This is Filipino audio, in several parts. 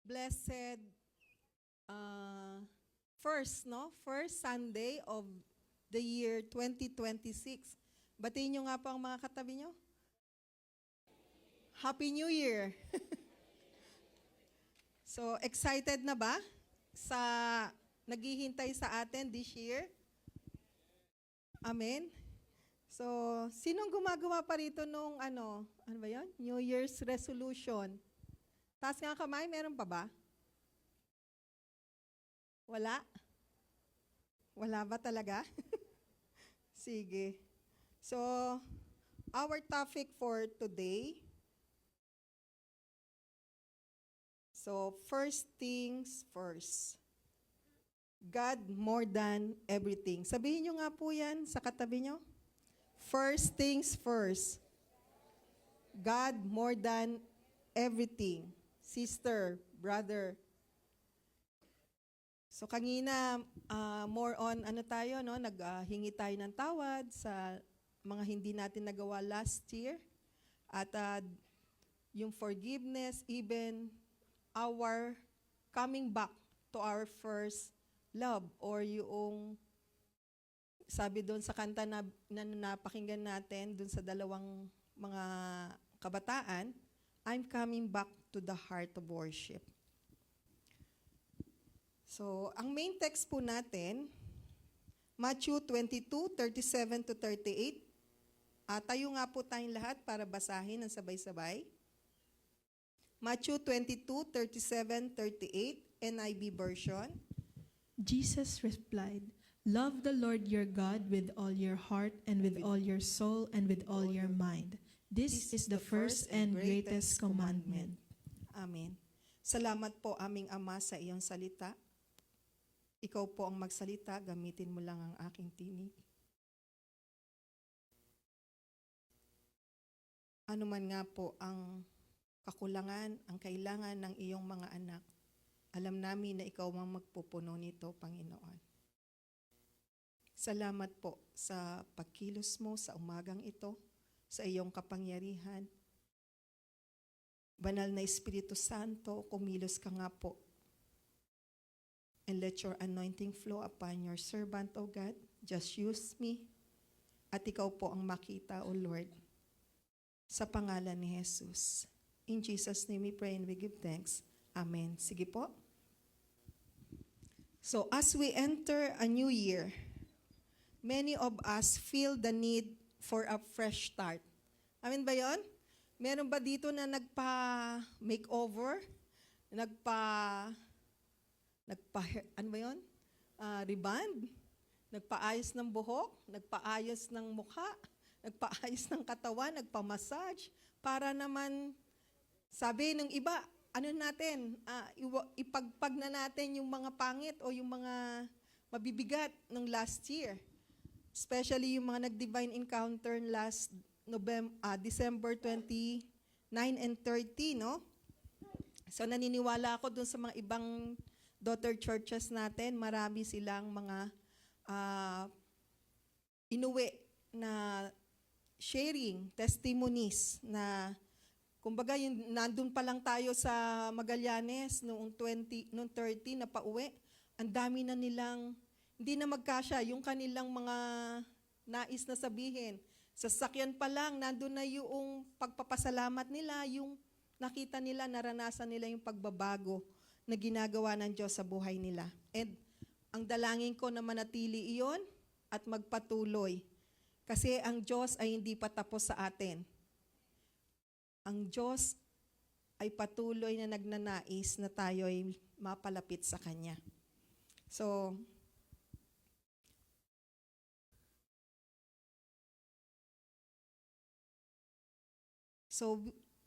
blessed first Sunday of the year 2026. Batiin nyo nga po ang mga katabi nyo. Happy New Year! So, excited na ba sa naghihintay sa atin this year? Amen? So, sinong gumagawa pa rito nung ano ba yun? New Year's resolution? Taas nga kamay, meron pa ba? Wala? Wala ba talaga? Sige. So, our topic for today, first things first. God more than everything. Sabihin nyo nga po yan sa katabi nyo. First things first. God more than everything. Sister, brother. So kanina, more on tayo, no? Naghingi tayo ng tawad sa mga hindi natin nagawa last year. At yung forgiveness, even our coming back to our first love, or yung sabi doon sa kanta na napakinggan natin doon sa dalawang mga kabataan, I'm coming back to the heart of worship. So, ang main text po natin, Matthew 22:37 to 38. Tayo nga po tayong lahat para basahin ng sabay-sabay. Matthew 22:37, 38, NIV version. Jesus replied, "Love the Lord your God with all your heart and with all your soul and with all your mind. This is the first and greatest commandment." Amen. Salamat po aming Ama sa iyong salita. Ikaw po ang magsalita, gamitin mo lang ang aking tinig. Ano man nga po ang kakulangan, ang kailangan ng iyong mga anak, alam namin na ikaw ang magpupuno nito, Panginoon. Salamat po sa pagkilos mo sa umagang ito, sa iyong kapangyarihan. Banal na Espiritu Santo, kumilos ka nga po. And let your anointing flow upon your servant, O God. Just use me. At ikaw po ang makita, O Lord. Sa pangalan ni Jesus. In Jesus' name we pray and we give thanks. Amen. Sige po. So as we enter a new year, many of us feel the need for a fresh start. Amen ba yon? Meron ba dito na nagpa-makeover? Ano ba yun? Reband? Nagpaayos ng buhok? Nagpaayos ng mukha? Nagpaayos ng katawan? Nagpamassage? Para naman, sabi ng iba, ipagpag na natin yung mga pangit o yung mga mabibigat ng last year. Especially yung mga nag-divine encounter last December 29 and 30, no? So naniniwala ako dun sa mga ibang daughter churches natin, marami silang mga inuwi na sharing, testimonies na kumbaga yung nandun pa lang tayo sa Magallanes noong 30 na pauwi, ang dami na nilang hindi na magkasya yung kanilang mga nais na sabihin. Sa sakyan pa lang, nandun na yung pagpapasalamat nila, yung nakita nila, naranasan nila yung pagbabago na ginagawa ng Diyos sa buhay nila. And ang dalangin ko na manatili iyon at magpatuloy. Kasi ang Diyos ay hindi pa tapos sa atin. Ang Diyos ay patuloy na nagnanais na tayo ay mapalapit sa Kanya. So,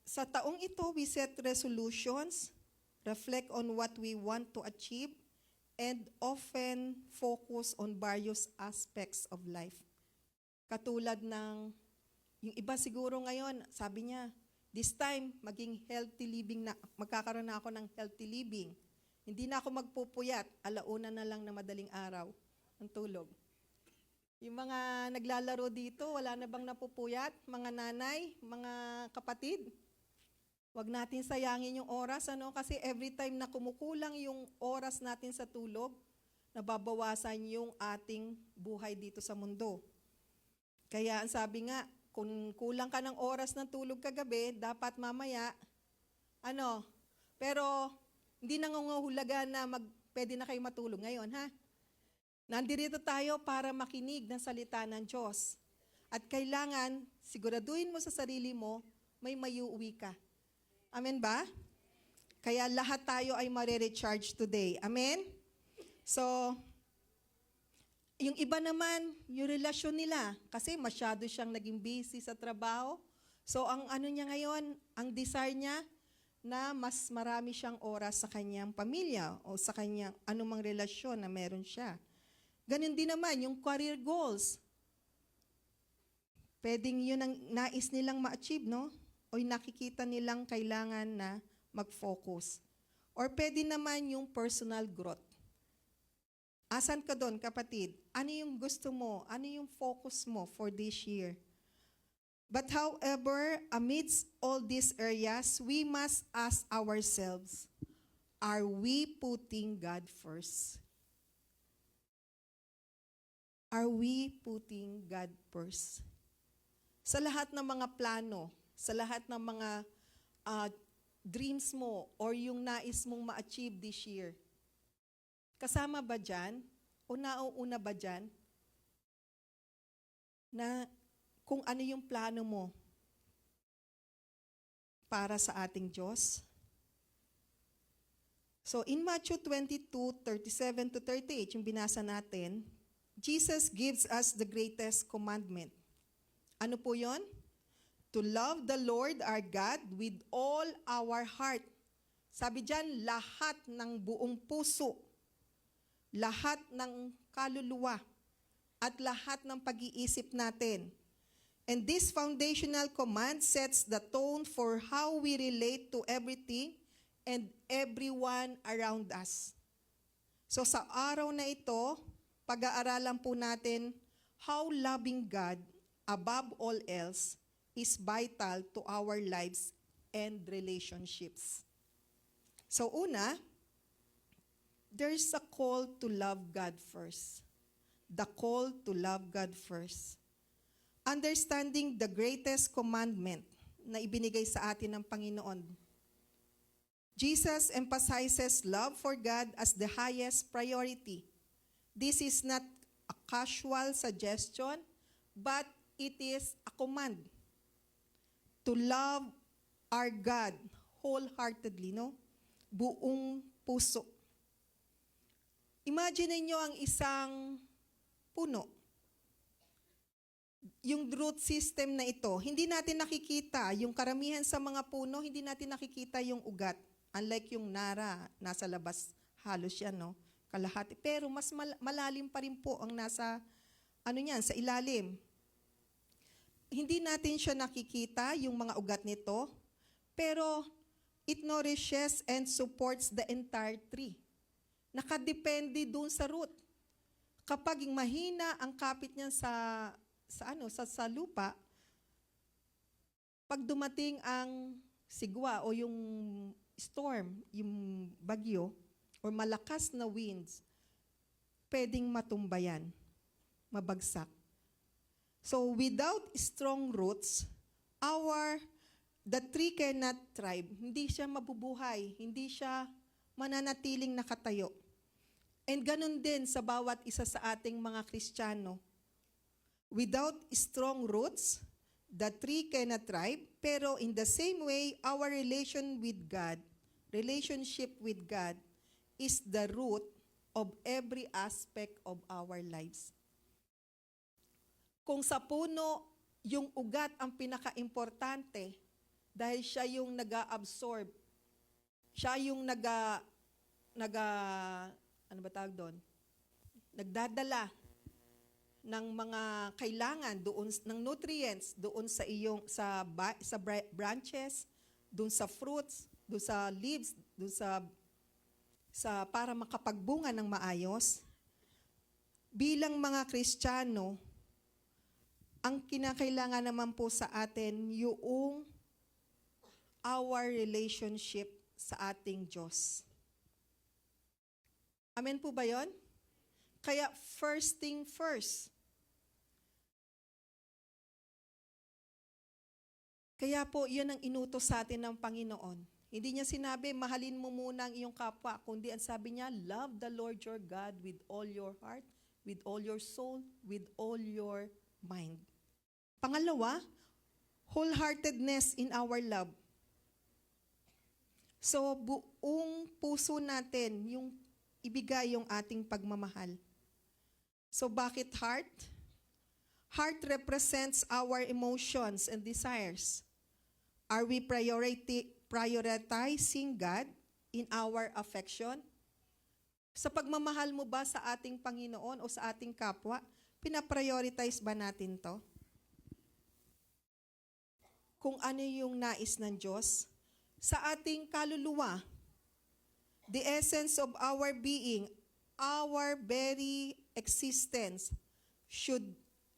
sa taong ito, we set resolutions, reflect on what we want to achieve, and often focus on various aspects of life. Katulad ng, yung iba siguro ngayon, sabi niya, this time, maging healthy living na, magkakaroon na ako ng healthy living. Hindi na ako magpupuyat, alauna na lang na madaling araw ng tulog. Yung mga naglalaro dito, wala na bang napupuyat? Mga nanay, mga kapatid? Huwag natin sayangin yung oras, ano? Kasi every time na kumukulang yung oras natin sa tulog, nababawasan yung ating buhay dito sa mundo. Kaya ang sabi nga, kung kulang ka ng oras ng tulog kagabi, dapat mamaya, pero hindi nangangahulugan na pwede na kayo matulog ngayon, ha? Nandito tayo para makinig ng salita ng Diyos. At kailangan, siguraduhin mo sa sarili mo, may mayuuwi ka. Amen ba? Kaya lahat tayo ay mare-recharge today. Amen? So, yung iba naman, yung relasyon nila, kasi masyado siyang naging busy sa trabaho. So, ang niya ngayon, ang desire niya, na mas marami siyang oras sa kanyang pamilya o sa kanyang anumang relasyon na meron siya. Ganun din naman, yung career goals. Pwedeng yun ang nais nilang ma-achieve, no? O yung nakikita nilang kailangan na mag-focus. Or pwede naman yung personal growth. Asan ka doon, kapatid? Ano yung gusto mo? Ano yung focus mo for this year? But however, amidst all these areas, we must ask ourselves, are we putting God first? Are we putting God first? Sa lahat ng mga plano, sa lahat ng mga dreams mo or yung nais mong ma-achieve this year, kasama ba dyan? O nauuna ba dyan? Na kung ano yung plano mo para sa ating Diyos? So in Matthew 22:37-38, yung binasa natin, Jesus gives us the greatest commandment. Ano po yon? To love the Lord our God with all our heart. Sabi dyan, lahat ng buong puso, lahat ng kaluluwa, at lahat ng pag-iisip natin. And this foundational command sets the tone for how we relate to everything and everyone around us. So sa araw na ito, pag-aaralan po natin how loving God above all else is vital to our lives and relationships. So una, there's a call to love God first. The call to love God first. Understanding the greatest commandment na ibinigay sa atin ng Panginoon. Jesus emphasizes love for God as the highest priority. This is not a casual suggestion, but it is a command to love our God wholeheartedly, no? Buong puso. Imagine niyo ang isang puno. Yung root system na ito, hindi natin nakikita. Yung karamihan sa mga puno, hindi natin nakikita yung ugat. Unlike yung nara, nasa labas, halos yan, no? Kalahati. Pero mas malalim pa rin po ang nasa, sa ilalim. Hindi natin siya nakikita, yung mga ugat nito, pero it nourishes and supports the entire tree. Nakadepende dun sa root. Kapag mahina ang kapit niya sa lupa, pag dumating ang sigwa o yung storm, yung bagyo, or malakas na winds, pwedeng matumba yan, mabagsak. So without strong roots, the tree cannot thrive. Hindi siya mabubuhay, hindi siya mananatiling nakatayo. And ganun din sa bawat isa sa ating mga Kristiyano. Without strong roots, the tree cannot thrive, pero in the same way, our relationship with God, is the root of every aspect of our lives. Kung sa puno, yung ugat ang pinaka-importante dahil siya yung nag-absorb. Siya yung nagdadala ng mga kailangan doon ng nutrients doon sa branches, doon sa fruits, doon sa leaves, doon sa para makapagbunga ng maayos. Bilang mga Kristiyano, ang kinakailangan naman po sa atin yung our relationship sa ating Diyos. Amen po ba yon? Kaya first thing first. Kaya po, yun ang inutos sa atin ng Panginoon. Hindi niya sinabi, mahalin mo muna ang iyong kapwa, kundi ang sabi niya, love the Lord your God with all your heart, with all your soul, with all your mind. Pangalawa, wholeheartedness in our love. So, buong puso natin yung ibigay yung ating pagmamahal. So, bakit heart? Heart represents our emotions and desires. Are we prioritizing God in our affection? Sa pagmamahal mo ba sa ating Panginoon o sa ating kapwa, pinaprioritize ba natin to? Kung ano yung nais ng Diyos, sa ating kaluluwa, the essence of our being, our very existence, should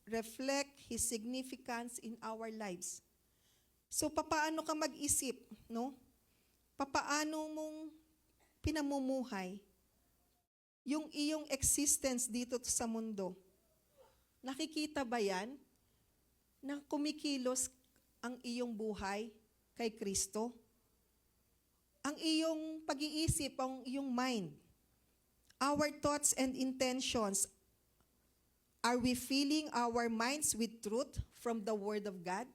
reflect His significance in our lives. So, papaano ka mag-isip, no? Papaano mong pinamumuhay yung iyong existence dito sa mundo? Nakikita ba yan na kumikilos ang iyong buhay kay Kristo? Ang iyong pag-iisip, ang iyong mind, our thoughts and intentions, are we filling our minds with truth from the Word of God?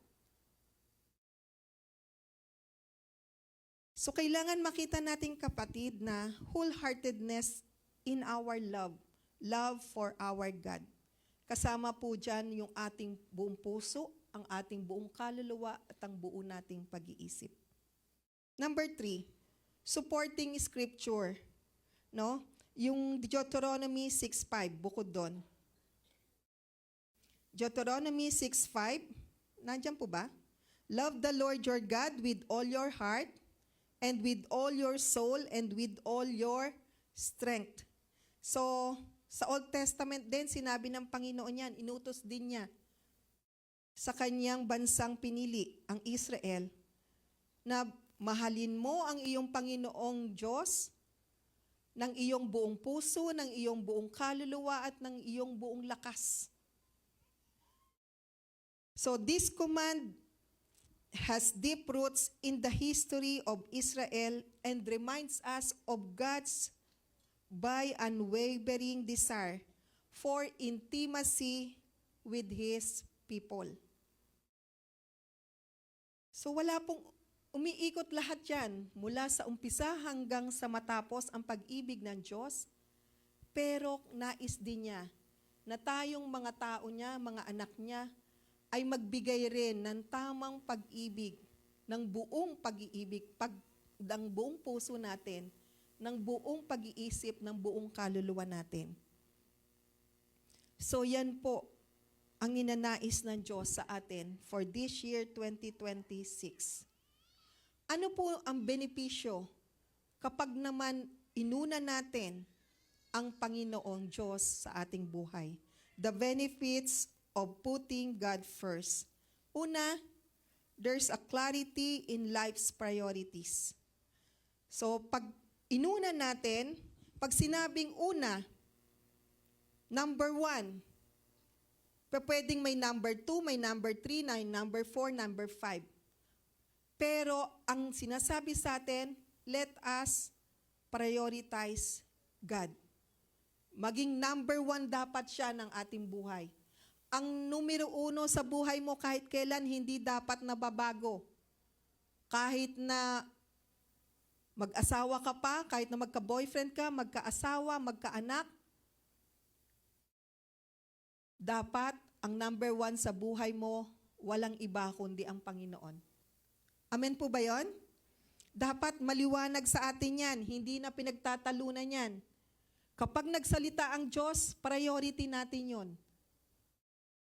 So, kailangan makita natin, kapatid, na wholeheartedness in our love for our God. Kasama po dyan yung ating buong puso, ang ating buong kaluluwa, at ang buo nating pag-iisip. Number 3, supporting scripture. No? Yung Deuteronomy 6:5, bukod doon. Deuteronomy 6:5, nandiyan po ba? Love the Lord your God with all your heart, and with all your soul, and with all your strength. So, sa Old Testament din, sinabi ng Panginoon yan, inutos din niya sa kanyang bansang pinili, ang Israel, na mahalin mo ang iyong Panginoong Diyos ng iyong buong puso, ng iyong buong kaluluwa, at ng iyong buong lakas. So, this command has deep roots in the history of Israel and reminds us of God's by unwavering desire for intimacy with His people. So wala pong umiikot lahat yan mula sa umpisa hanggang sa matapos ang pag-ibig ng Diyos, pero nais din niya na tayong mga tao niya, mga anak niya, ay magbigay rin ng tamang pag-ibig, ng buong pag-iibig, ng buong puso natin, ng buong pag-iisip, ng buong kaluluwa natin. So yan po ang ninanais ng Diyos sa atin for this year 2026. Ano po ang benepisyo kapag naman inuna natin ang Panginoong Diyos sa ating buhay? The benefits of putting God first. Una, there's a clarity in life's priorities. So, pag inuna natin, pag sinabing una, number 1, pwedeng may number 2, may number 3, may number 4, number 5. Pero, ang sinasabi sa atin, let us prioritize God. Maging number 1 dapat siya ng ating buhay. Ang numero 1 sa buhay mo kahit kailan hindi dapat nababago. Kahit na mag-asawa ka pa, kahit na magka-boyfriend ka, magka-asawa, magka-anak, dapat ang number 1 sa buhay mo, walang iba kundi ang Panginoon. Amen po ba yon? Dapat maliwanag sa atin yan, hindi na pinagtatalunan yan. Kapag nagsalita ang Diyos, priority natin yon.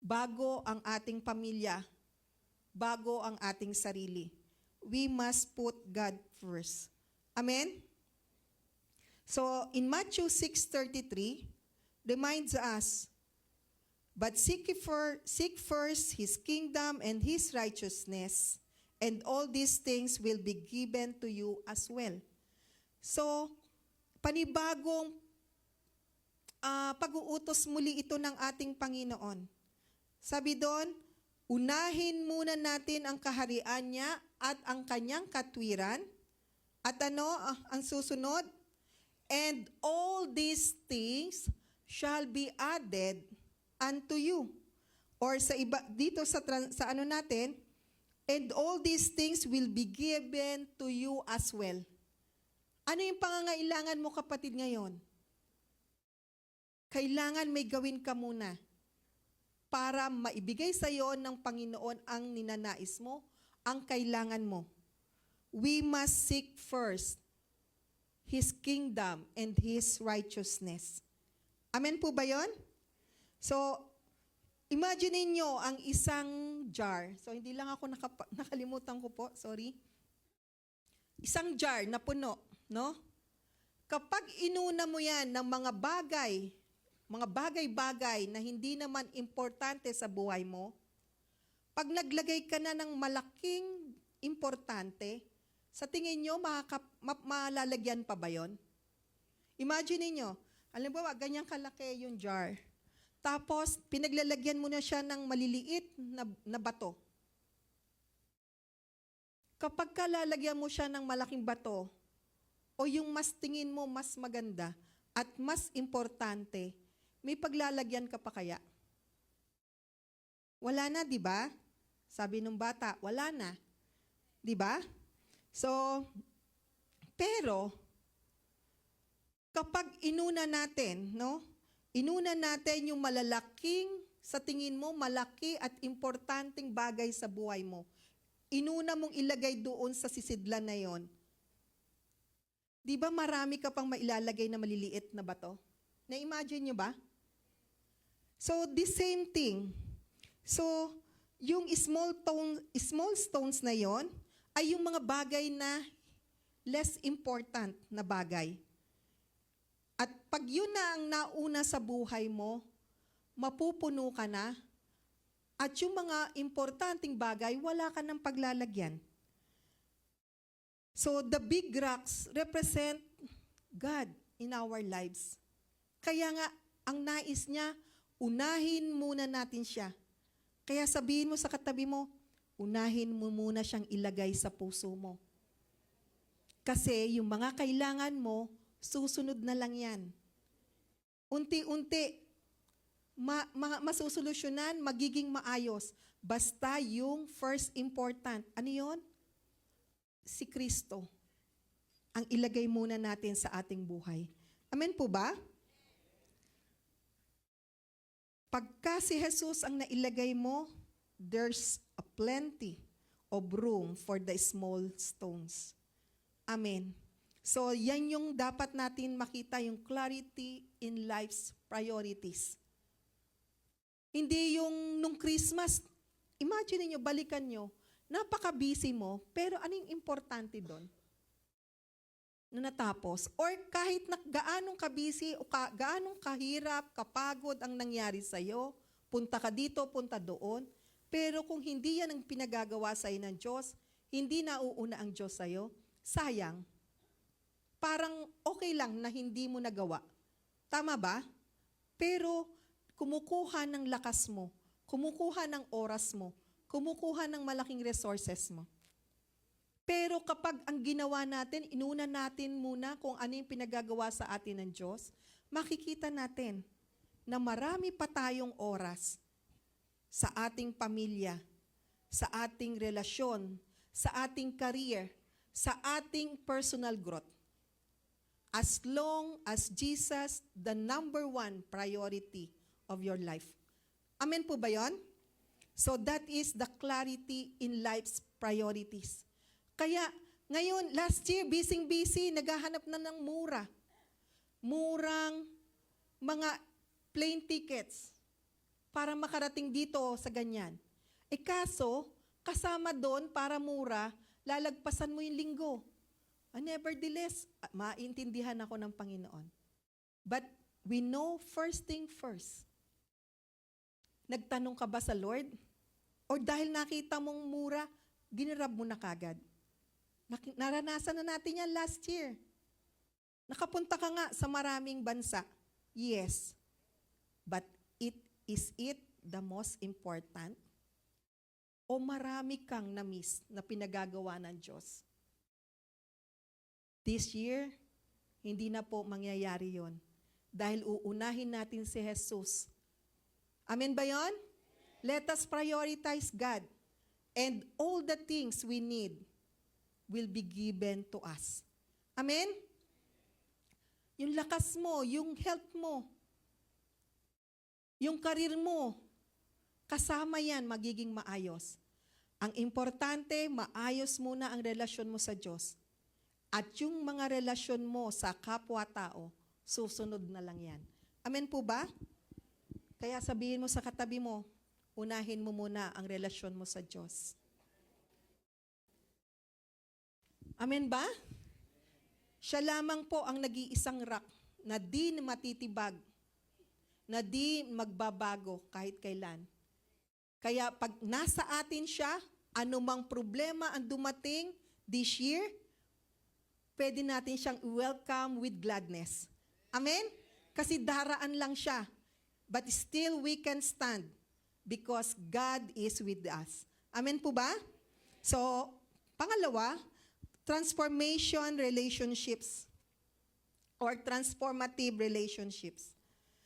Bago ang ating pamilya, bago ang ating sarili. We must put God first. Amen? So, in Matthew 6:33, reminds us, but seek first His kingdom and His righteousness, and all these things will be given to you as well. So, panibagong pag-uutos muli ito ng ating Panginoon. Sabi doon, unahin muna natin ang kaharian niya at ang kanyang katwiran. At ang susunod? And all these things shall be added unto you. Or sa iba, dito sa natin, and all these things will be given to you as well. Ano yung pangangailangan mo, kapatid, ngayon? Kailangan may gawin ka muna para maibigay sa iyo ng Panginoon ang ninanais mo, ang kailangan mo. We must seek first His kingdom and His righteousness. Amen po ba yun? So, imagine niyo ang isang jar. So, hindi lang ako nakalimutan ko po, sorry. Isang jar na puno, no? Kapag inuna mo yan ng mga bagay-bagay na hindi naman importante sa buhay mo, pag naglagay ka na ng malaking importante, sa tingin nyo, malalagyan pa ba yon? Imagine niyo, alam mo ba, ganyan kalaki yung jar. Tapos, pinaglalagyan mo na siya ng maliliit na bato. Kapag lalagyan mo siya ng malaking bato, o yung mas tingin mo mas maganda at mas importante, may paglalagyan ka pa kaya? Wala na, di ba? Sabi ng bata, wala na. Di ba? So, pero, kapag inuna natin, no? Inuna natin yung malalaking, sa tingin mo, malaki at importanteng bagay sa buhay mo. Inuna mong ilagay doon sa sisidlan na yon. Di ba marami ka pang mailalagay na maliliit na bato? Na-imagine nyo ba? So, the same thing. So, yung small stones na yon ay yung mga bagay na less important na bagay. At pag yun na ang nauna sa buhay mo, mapupuno ka na, at yung mga importanteng bagay, wala ka ng paglalagyan. So, the big rocks represent God in our lives. Kaya nga, ang nais niya, unahin muna natin siya. Kaya sabihin mo sa katabi mo, unahin mo muna siyang ilagay sa puso mo. Kasi yung mga kailangan mo, susunod na lang yan. Unti-unti, masusolusyonan, magiging maayos. Basta yung first important. Ano yun? Si Kristo. Ang ilagay muna natin sa ating buhay. Amen po ba? Pagka si Jesus ang nailagay mo, there's a plenty of room for the small stones. Amen. So, yan yung dapat natin makita, yung clarity in life's priorities. Hindi yung nung Christmas, imagine niyo, balikan nyo, napaka-busy mo, pero ano yung importante doon? Na natapos. Or kahit na gaanong ka-busy o gaanong kahirap, kapagod ang nangyari sa'yo, punta ka dito, punta doon, pero kung hindi yan ang pinagagawa sa'yo ng Diyos, hindi nauuna ang Diyos sa'yo, sayang. Parang okay lang na hindi mo nagawa. Tama ba? Pero kumukuha ng lakas mo, kumukuha ng oras mo, kumukuha ng malaking resources mo. Pero kapag ang ginawa natin, inuna natin muna kung ano yung pinagagawa sa atin ng Diyos, makikita natin na marami pa tayong oras sa ating pamilya, sa ating relasyon, sa ating career, sa ating personal growth. As long as Jesus, the number one priority of your life. Amen po ba yun? So that is the clarity in life's priorities. Kaya ngayon, last year, busy, naghahanap na ng murang mga plane tickets para makarating dito sa ganyan. E kaso, kasama doon para mura, lalagpasan mo yung linggo. Nevertheless, maintindihan ako ng Panginoon. But we know first thing first. Nagtanong ka ba sa Lord? Or dahil nakita mong mura, ginrab mo na kagad. Naranasan na natin yan last year. Nakapunta ka nga sa maraming bansa. Yes. But is it the most important? O marami kang na-miss na pinagagawa ng Diyos? This year, hindi na po mangyayari yon. Dahil uunahin natin si Jesus. Amen ba yon? Let us prioritize God. And all the things we need will be given to us. Amen? Yung lakas mo, yung health mo, yung karir mo, kasama yan, magiging maayos. Ang importante, maayos muna ang relasyon mo sa Diyos. At yung mga relasyon mo sa kapwa-tao, susunod na lang yan. Amen po ba? Kaya sabihin mo sa katabi mo, unahin mo muna ang relasyon mo sa Diyos. Amen ba? Siya lamang po ang nag-iisang rock na di matitibag, na di magbabago kahit kailan. Kaya pag nasa atin siya, anumang problema ang dumating this year, pwede natin siyang welcome with gladness. Amen? Kasi daraan lang siya. But still we can stand because God is with us. Amen po ba? So, pangalawa, transformation relationships or transformative relationships.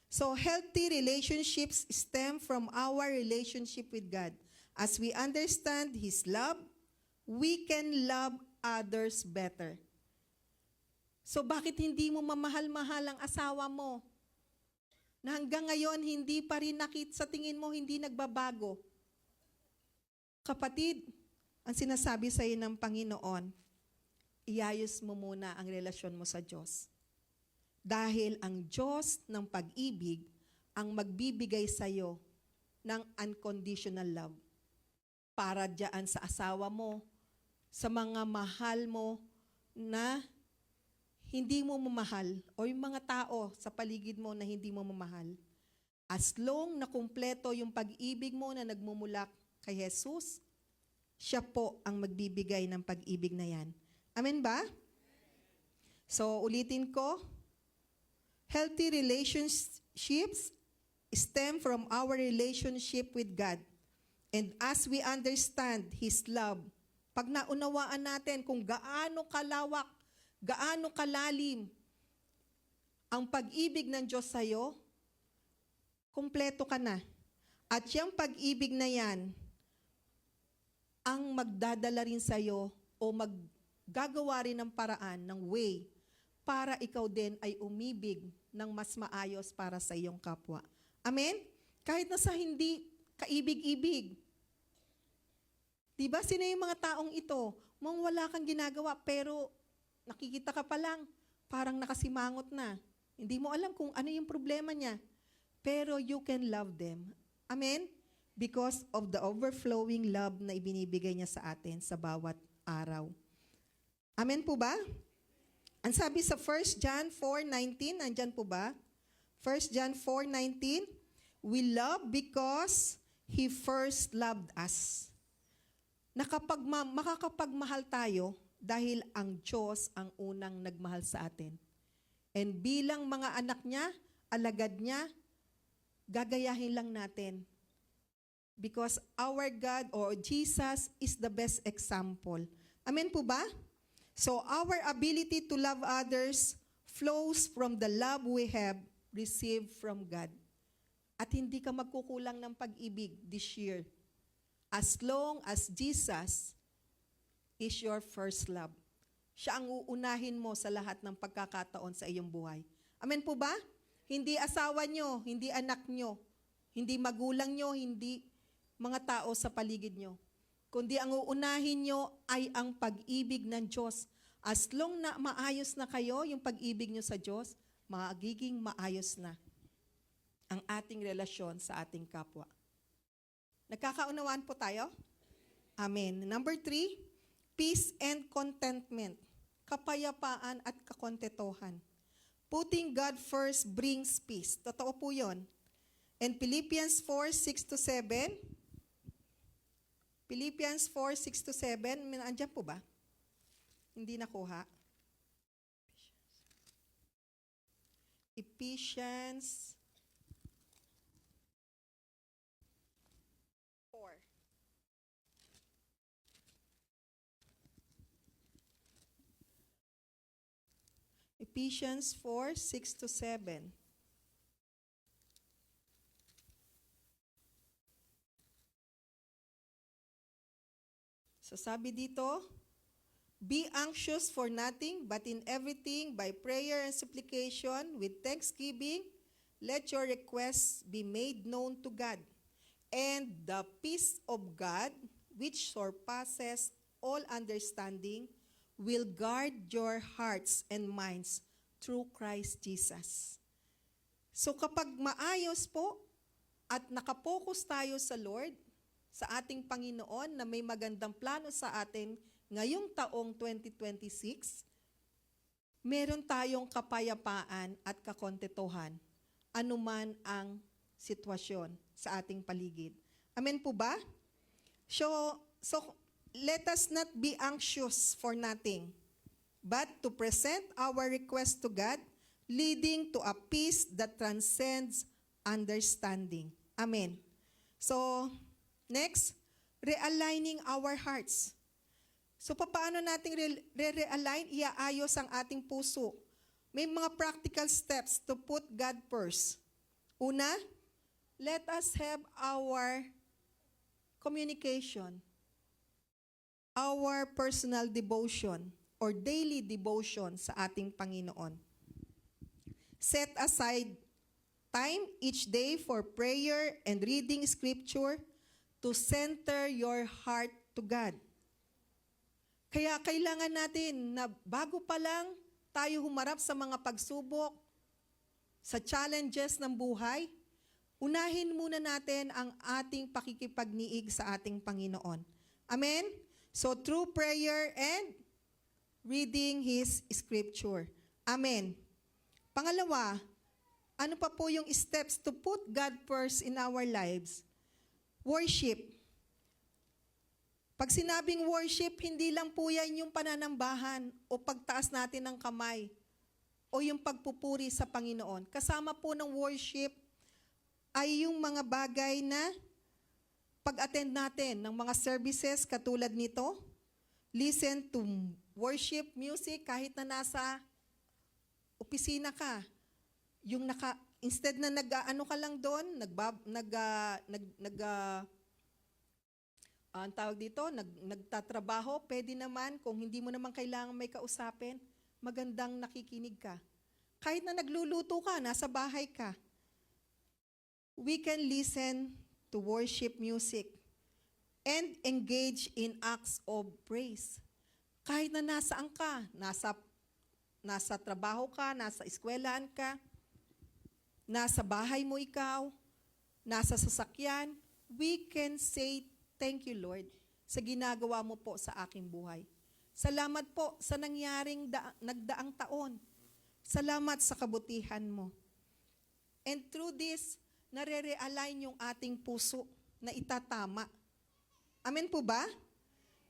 So, healthy relationships stem from our relationship with God. As we understand His love, we can love others better. So, bakit hindi mo mamahal-mahal ang asawa mo? Na hanggang ngayon, hindi pa rin sa tingin mo, hindi nagbabago. Kapatid, ang sinasabi sa iyo ng Panginoon, iayos mo muna ang relasyon mo sa Diyos. Dahil ang Diyos ng pag-ibig ang magbibigay sa iyo ng unconditional love. Para diyan sa asawa mo, sa mga mahal mo na hindi mo mamahal o yung mga tao sa paligid mo na hindi mo mamahal. As long na kumpleto yung pag-ibig mo na nagmumula kay Jesus, siya po ang magbibigay ng pag-ibig na yan. Amen ba? So, ulitin ko. Healthy relationships stem from our relationship with God. And as we understand His love, pag naunawaan natin kung gaano kalawak, gaano kalalim ang pag-ibig ng Diyos sa'yo, kumpleto ka na. At yung pag-ibig na yan, ang magdadala rin sa'yo o gagawa rin ng paraan, ng way, para ikaw din ay umibig ng mas maayos para sa iyong kapwa. Amen? Kahit na sa hindi kaibig-ibig. Diba? Sino yung mga taong ito? Mong wala kang ginagawa, pero nakikita ka pa lang, parang nakasimangot na. Hindi mo alam kung ano yung problema niya. Pero you can love them. Amen? Because of the overflowing love na ibinibigay niya sa atin sa bawat araw. Amen po ba? Ang sabi sa 1 John 4:19, nandyan po ba? 1 John 4:19, we love because He first loved us. Makakapagmahal tayo dahil ang Diyos ang unang nagmahal sa atin. And bilang mga anak niya, alagad niya, gagayahin lang natin. Because our God or Jesus is the best example. Amen po ba? So our ability to love others flows from the love we have received from God. At hindi ka magkukulang ng pag-ibig this year. As long as Jesus is your first love. Siya ang uunahin mo sa lahat ng pagkakataon sa iyong buhay. Amen po ba? Hindi asawa nyo, hindi anak nyo, hindi magulang nyo, hindi mga tao sa paligid nyo. Kundi ang uunahin nyo ay ang pag-ibig ng Diyos. As long na maayos na kayo, yung pag-ibig nyo sa Diyos, magiging maayos na ang ating relasyon sa ating kapwa. Nagkakaunawaan po tayo? Amen. Number 3, peace and contentment. Kapayapaan at kakontetohan. Putting God first brings peace. Totoo po yun. And Philippians 4:6-7, Philippians 4:6-7. Andyan po ba? Hindi nakuha. Ephesians 4. Ephesians 4:6-7. So sabi dito, be anxious for nothing, but in everything, by prayer and supplication, with thanksgiving, let your requests be made known to God. And the peace of God, which surpasses all understanding, will guard your hearts and minds through Christ Jesus. So kapag maayos po at nakapokus tayo sa Lord, sa ating Panginoon na may magandang plano sa atin ngayong taong 2026, meron tayong kapayapaan at kakontetohan anuman ang sitwasyon sa ating paligid. Amen po ba? So let us not be anxious for nothing, but to present our request to God, leading to a peace that transcends understanding. Amen. So, next, realigning our hearts. So, paano natin re-realign? Iaayos ang ating puso. May mga practical steps to put God first. Una, let us have our communication, our personal devotion, or daily devotion sa ating Panginoon. Set aside time each day for prayer and reading scripture to center your heart to God. Kaya kailangan natin na bago pa lang tayo humarap sa mga pagsubok, sa challenges ng buhay, unahin muna natin ang ating pakikipagniig sa ating Panginoon. Amen? So through prayer and reading His scripture. Amen. Pangalawa, ano pa po yung steps to put God first in our lives? Worship. Pag sinabing worship, hindi lang po yan yung pananambahan o pagtaas natin ng kamay o yung pagpupuri sa Panginoon. Kasama po ng worship ay yung mga bagay na pag-attend natin ng mga services katulad nito, listen to worship music kahit na nasa opisina ka. Yung instead na nag-ano ka lang doon, ang tawag dito, nagtatrabaho, pwede naman, kung hindi mo naman kailangan may kausapin, magandang nakikinig ka. Kahit na nagluluto ka, nasa bahay ka, we can listen to worship music and engage in acts of praise. Kahit na nasaan ka, nasa trabaho ka, nasa eskwelahan ka, nasa bahay mo ikaw, nasa sasakyan, we can say, thank you Lord, sa ginagawa mo po sa aking buhay. Salamat po sa nangyaring nagdaang taon. Salamat sa kabutihan mo. And through this, nare-realign yung ating puso na itatama. Amen po ba?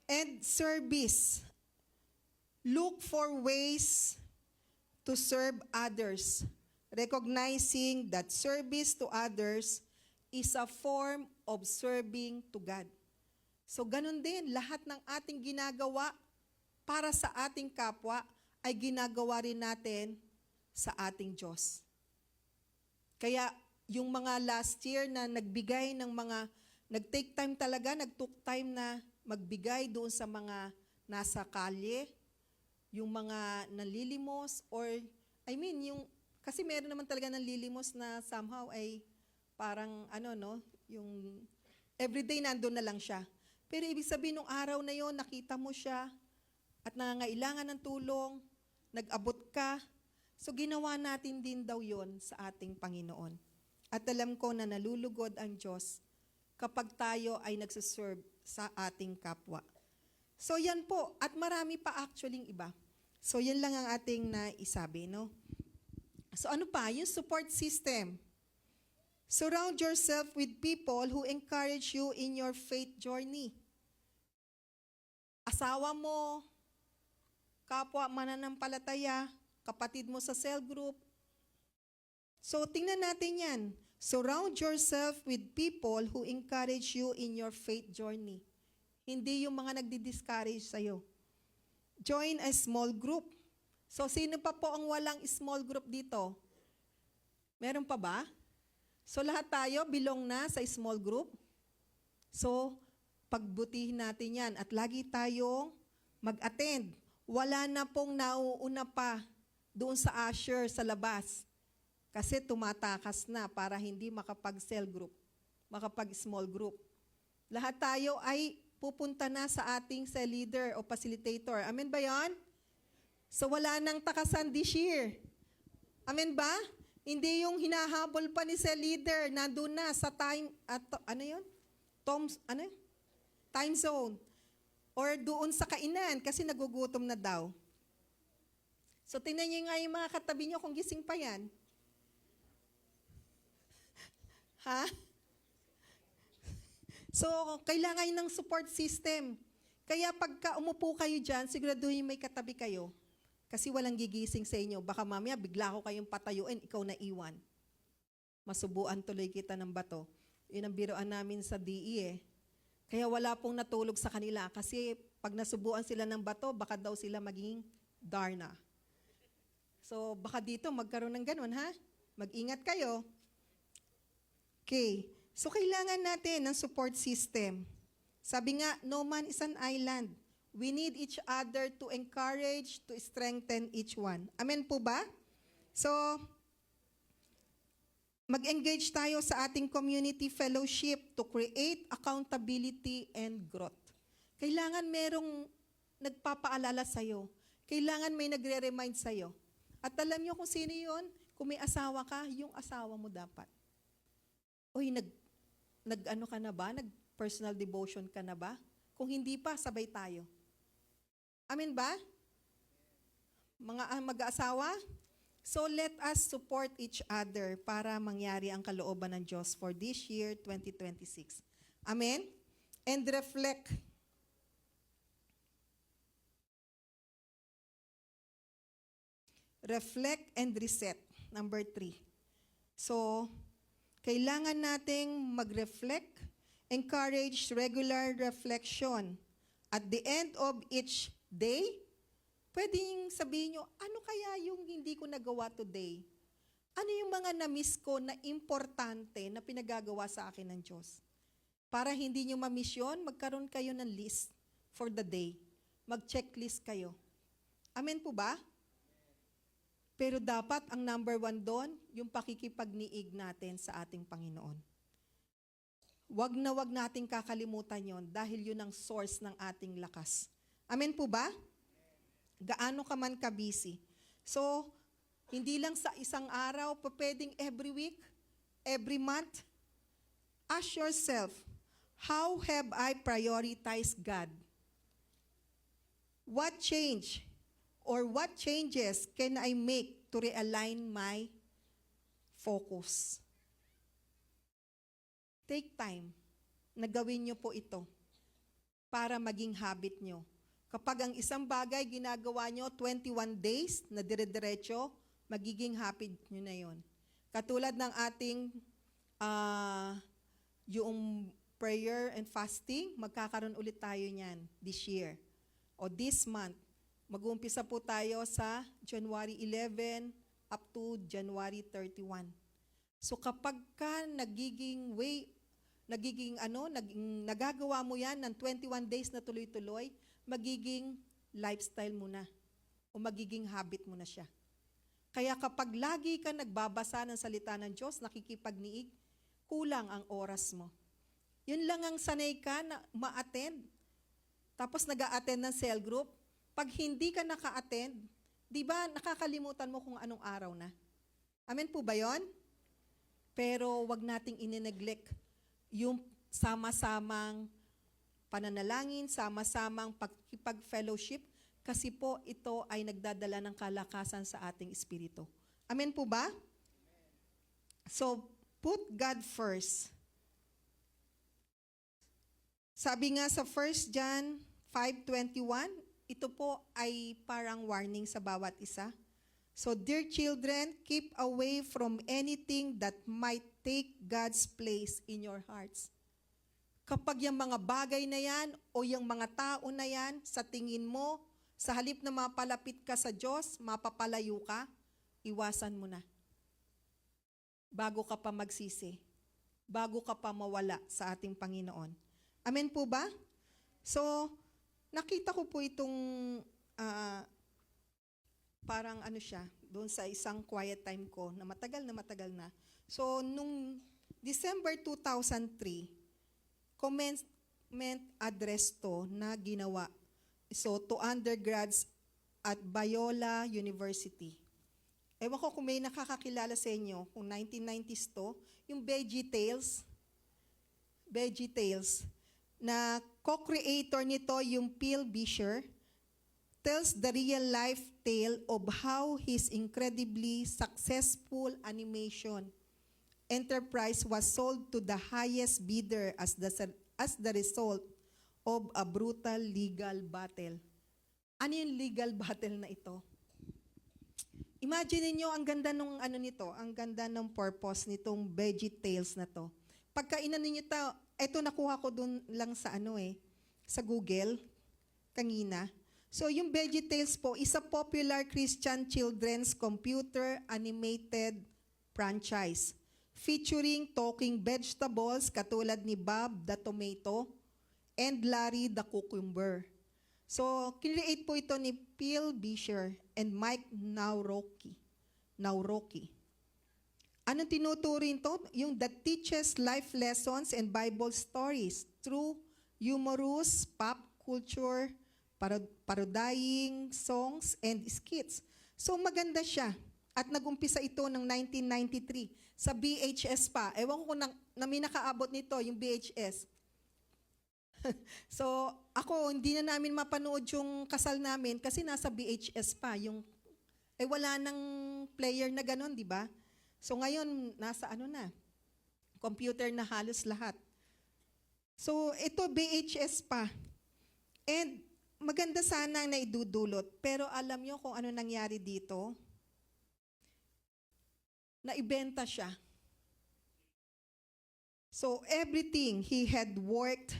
And service. Look for ways to serve others, recognizing that service to others is a form of serving to God. So ganun din, lahat ng ating ginagawa para sa ating kapwa ay ginagawa rin natin sa ating Diyos. Kaya yung mga last year na nagbigay ng mga, nag-take time talaga, nag-took time na magbigay doon sa mga nasa kalye, yung mga nanlilimos, or, kasi meron naman talaga nanlilimos na somehow ay parang, yung everyday nandun na lang siya. Pero ibig sabihin, nung araw na yon nakita mo siya at nangangailangan ng tulong, nag-abot ka, so ginawa natin din daw yon sa ating Panginoon. At alam ko na nalulugod ang Diyos kapag tayo ay nagsiserve sa ating kapwa. So yan po, at marami pa actually iba. So yan lang ang ating naisabi, no? So ano pa? Yung support system. Surround yourself with people who encourage you in your faith journey. asawa mo, kapwa mananampalataya, kapatid mo sa cell group. So, tingnan natin yan. Surround yourself with people who encourage you in your faith journey. Hindi yung mga nagdi-discourage sa'yo. Join a small group. So, sino pa po ang walang small group dito? Meron pa ba? So, lahat tayo belong na sa small group. So, pagbutihin natin yan at lagi tayong mag-attend. Wala na pong nauuna pa doon sa usher sa labas. Kasi tumatakas na para hindi makapag-cell group, makapag-small group. Lahat tayo ay pupunta na sa ating cell leader o facilitator. Amen ba yon? So wala nang takasan this year. Amen ba? Hindi yung hinahabol pa ni cell leader, nandun na sa time, time zone. Or doon sa kainan kasi nagugutom na daw. So tingnan niyo nga yung mga katabi niyo kung gising pa yan. Ha? So, kailangan ng support system. Kaya pagka umupo kayo dyan, siguraduhin may katabi kayo. Kasi walang gigising sa inyo. Baka mamaya bigla ko kayong patayuin, ikaw na iwan. Masubuan tuloy kita ng bato. Yun ang biroan namin sa DE eh. Kaya wala pong natulog sa kanila. Kasi pag nasubuan sila ng bato, baka daw sila maging Darna. So, baka dito magkaroon ng ganun, ha? Mag-ingat kayo. Okay. So, kailangan natin ng support system. Sabi nga, no man is an island. We need each other to encourage, to strengthen each one. Amen po ba? So, mag-engage tayo sa ating community fellowship to create accountability and growth. Kailangan merong nagpapaalala sa'yo. Kailangan may nagre-remind sa'yo. At alam nyo kung sino yun? Kung may asawa ka, yung asawa mo dapat. Uy, nag-ano ka na ba? Nag-personal devotion ka na ba? Kung hindi pa, sabay tayo. Amen ba? Mga mag-aasawa? So let us support each other para mangyari ang kalooban ng Diyos for this year, 2026. Amen? And reflect. Reflect and reset. Number 3. So, kailangan nating mag-reflect, encourage regular reflection. At the end of each day, pwedeng sabihin nyo, ano kaya yung hindi ko nagawa today? Ano yung mga na-miss ko na importante na pinagagawa sa akin ng Diyos? Para hindi nyo ma-miss yun, magkaroon kayo ng list for the day. Mag-checklist kayo. Amen po ba? Pero dapat ang number 1 doon, yung pakikipagniig natin sa ating Panginoon. Wag na wag nating kakalimutan yon dahil yun ang source ng ating lakas. Amen po ba? Gaano ka man ka-busy. So, hindi lang sa isang araw, pwedeng every week, every month. Ask yourself, how have I prioritized God? What change or what changes can I make to realign my focus? Take time na gawin nyo po ito para maging habit nyo. Kapag ang isang bagay ginagawa nyo 21 days na dire-diretso, magiging habit nyo na yon. Katulad ng ating yung prayer and fasting, magkakaroon ulit tayo niyan this year o this month. Mag-uumpisa po tayo sa January 11 up to January 31. So kapag ka nagagawa mo yan ng 21 days na tuloy-tuloy, magiging lifestyle mo na o magiging habit mo na siya. Kaya kapag lagi ka nagbabasa ng salita ng Diyos, nakikipagniig, kulang ang oras mo. Yun lang ang sanay ka na ma-attend. Tapos nag-a-attend ng cell group. Pag hindi ka naka-attend, di ba nakakalimutan mo kung anong araw na? Amen po ba yun? Pero wag nating ine-neglect yung sama-samang pananalangin, sama-samang pagkipag-fellowship, kasi po ito ay nagdadala ng kalakasan sa ating espiritu. Amen po ba? So, put God first. Sabi nga sa 1 John 5:21, ito po ay parang warning sa bawat isa. So, dear children, keep away from anything that might take God's place in your hearts. Kapag yung mga bagay na yan o yung mga tao na yan, sa tingin mo, sa halip na mapalapit ka sa Diyos, mapapalayo ka, iwasan mo na. Bago ka pa magsisi. Bago ka pa mawala sa ating Panginoon. Amen po ba? So, nakita ko po itong parang ano siya, doon sa isang quiet time ko na matagal na. So, nung December 2003, comment address to na ginawa. So, to undergrads at Biola University. Ewan ko kung may nakakakilala sa inyo, kung 1990s to, yung Veggie Tales, na co-creator nito yung Phil Vischer, tells the real-life tale of how his incredibly successful animation enterprise was sold to the highest bidder as the result of a brutal legal battle. Ano yung legal battle na ito? Imagine niyo ang ganda nung ano nito, ang ganda ng purpose nitong Veggie Tales na to. Pagka inano niyo ito nakuha ko dun lang sa sa Google kanina. So yung Veggie Tales po is a popular Christian children's computer animated franchise featuring talking vegetables katulad ni Bob the Tomato and Larry the Cucumber. So, kinreate po ito ni Phil Vischer and Mike Nawrocki. Anong tinuturing to? Yung that teaches life lessons and Bible stories through humorous pop culture, parodying songs, and skits. So, maganda siya. At nag-umpisa ito ng 1993 sa VHS pa. Ewan ko na may nakaabot nito, yung VHS. So, ako, hindi na namin mapanood yung kasal namin kasi nasa VHS pa. Wala nang player na ganon, di ba? So, ngayon, nasa computer na halos lahat. So, ito VHS pa. And maganda sana na idudulot. Pero alam nyo kung ano nangyari dito? Naibenta siya. So, everything he had worked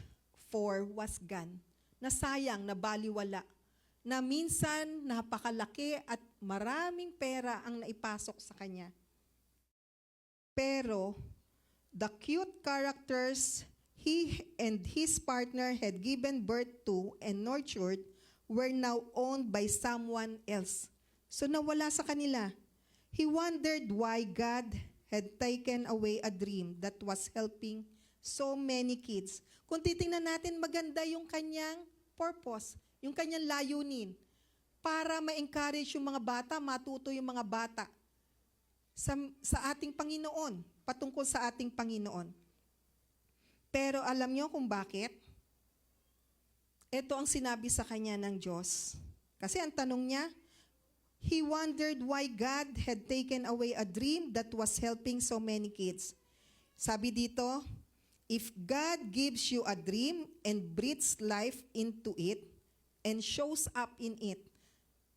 for was gone. Nasayang, nabaliwala. Na minsan, napakalaki at maraming pera ang naipasok sa kanya. Pero, the cute characters he and his partner had given birth to and nurtured were now owned by someone else. So, nawala sa kanila. He wondered why God had taken away a dream that was helping so many kids. Kung titingnan natin, maganda yung kanyang purpose, yung kanyang layunin, para ma-encourage yung mga bata, matuto yung mga bata sa ating Panginoon, patungkol sa ating Panginoon. Pero alam niyo kung bakit? Ito ang sinabi sa kanya ng Diyos. Kasi ang tanong niya, he wondered why God had taken away a dream that was helping so many kids. Sabi dito, if God gives you a dream and breathes life into it and shows up in it,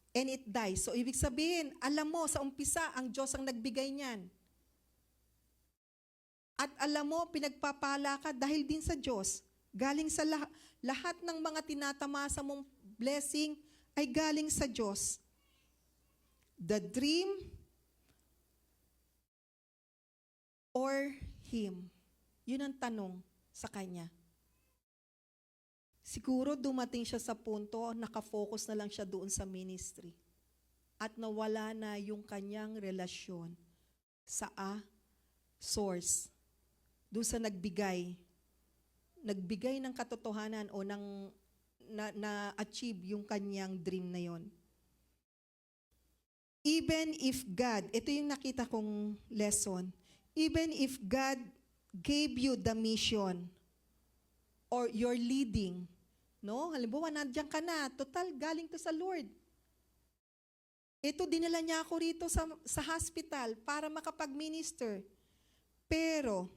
and it dies. So, ibig sabihin, alam mo, sa umpisa, ang Diyos ang nagbigay niyan. At alam mo, pinagpapala ka dahil din sa Diyos. Galing sa lahat ng mga tinatamasa mong blessing ay galing sa Diyos. The dream or Him? Yun ang tanong sa kanya. Siguro dumating siya sa punto, nakafocus na lang siya doon sa ministry. At nawala na yung kanyang relasyon sa source. Doon sa nagbigay ng katotohanan o na-achieve yung kanyang dream na yon. Even if God, ito yung nakita kong lesson, even if God gave you the mission or you're leading, no? Halimbawa, nandiyan ka na, total, galing to sa Lord. Ito, dinala niya ako rito sa hospital para makapag-minister. Pero,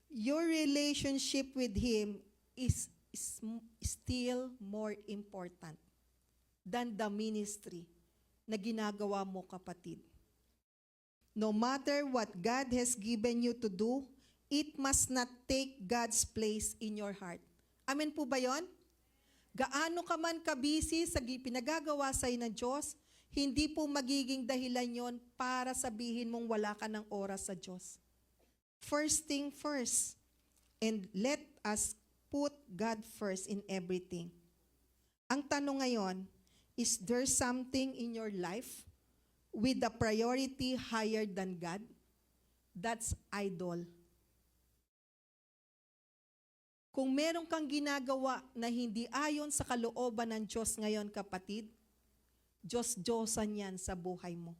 your relationship with Him is is still more important than the ministry na ginagawa mo, kapatid. No matter what God has given you to do, it must not take God's place in your heart. Amen po ba yon? Gaano ka man kabisi sa pinagagawa sa'yo ng Diyos, hindi po magiging dahilan yon para sabihin mong wala ka ng oras sa Diyos. First thing first, and let us put God first in everything. Ang tanong ngayon, is there something in your life with the priority higher than God? That's idol. Kung meron kang ginagawa na hindi ayon sa kalooban ng Diyos ngayon, kapatid, Diyos-Diyosan yan sa buhay mo.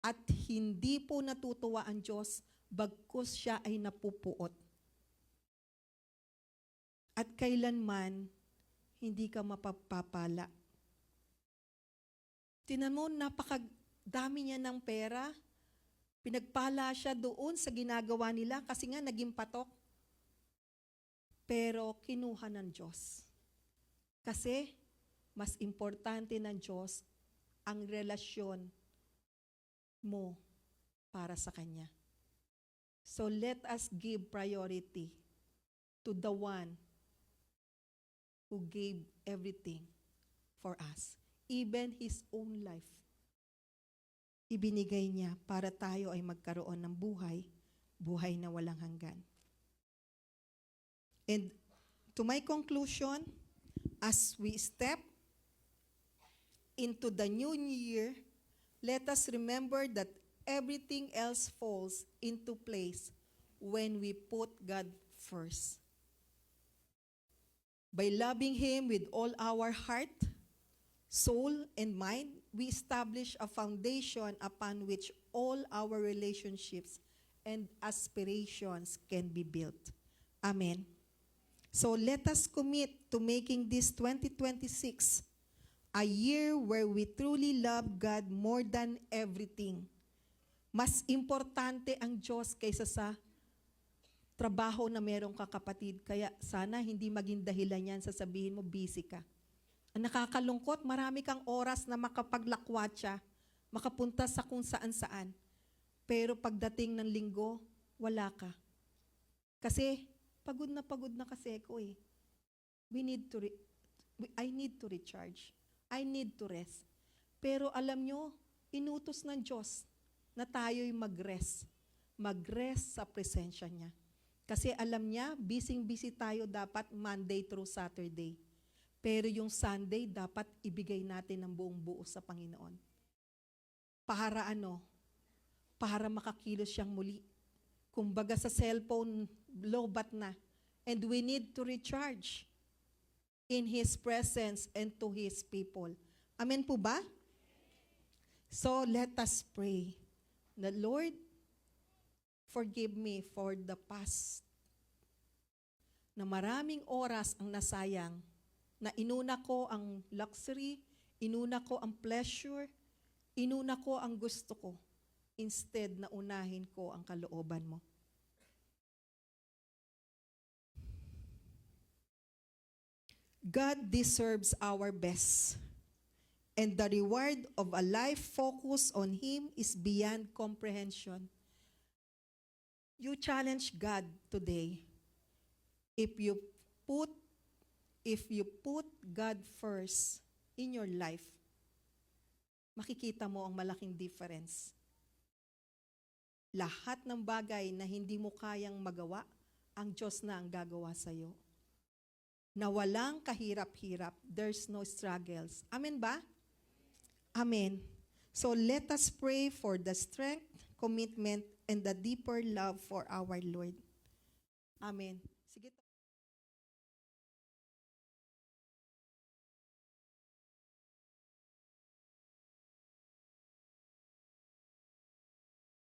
At hindi po natutuwa ang Diyos, bagkus siya ay napupuot. At kailanman, hindi ka mapapapala. Tinan mo, napakadami niya ng pera. Pinagpala siya doon sa ginagawa nila kasi nga naging patok. Pero kinuha ng Diyos. Kasi mas importante ng Diyos ang relasyon mo para sa Kanya. So let us give priority to the one who gave everything for us. Even His own life. Ibinigay niya para tayo ay magkaroon ng buhay, buhay na walang hanggan. And to my conclusion, as we step into the new year, let us remember that everything else falls into place when we put God first. By loving Him with all our heart, soul, and mind, we establish a foundation upon which all our relationships and aspirations can be built. Amen. So let us commit to making this 2026 a year where we truly love God more than everything. Mas importante ang Diyos kaysa sa trabaho na meron ka, kapatid. Kaya sana hindi maging dahilan yan sasabihin mo, busy ka. Ang nakakalungkot, marami kang oras na makapaglakwatsa, makapunta sa kung saan-saan. Pero pagdating ng linggo, wala ka. Kasi pagod na kasi ako eh. I need to recharge. I need to rest. Pero alam nyo, inutos ng Diyos na tayo'y mag-rest. Mag-rest sa presensya niya. Kasi alam niya, busy tayo dapat Monday through Saturday. Pero yung Sunday, dapat ibigay natin ng buong buo sa Panginoon. Para ano? Para makakilos siyang muli. Kumbaga sa cellphone, lobat na. And we need to recharge in His presence and to His people. Amen po ba? So let us pray. The Lord, forgive me for the past na maraming oras ang nasayang, na inuna ko ang luxury, inuna ko ang pleasure, inuna ko ang gusto ko, instead na unahin ko ang kalooban mo. God deserves our best, and the reward of a life focused on Him is beyond comprehension. You challenge God today. If you put God first in your life, makikita mo ang malaking difference. Lahat ng bagay na hindi mo kayang magawa, ang Diyos na ang gagawa sa iyo. Na walang kahirap-hirap, there's no struggles. Amen ba? Amen. So let us pray for the strength, commitment, and the deeper love for our Lord. Amen.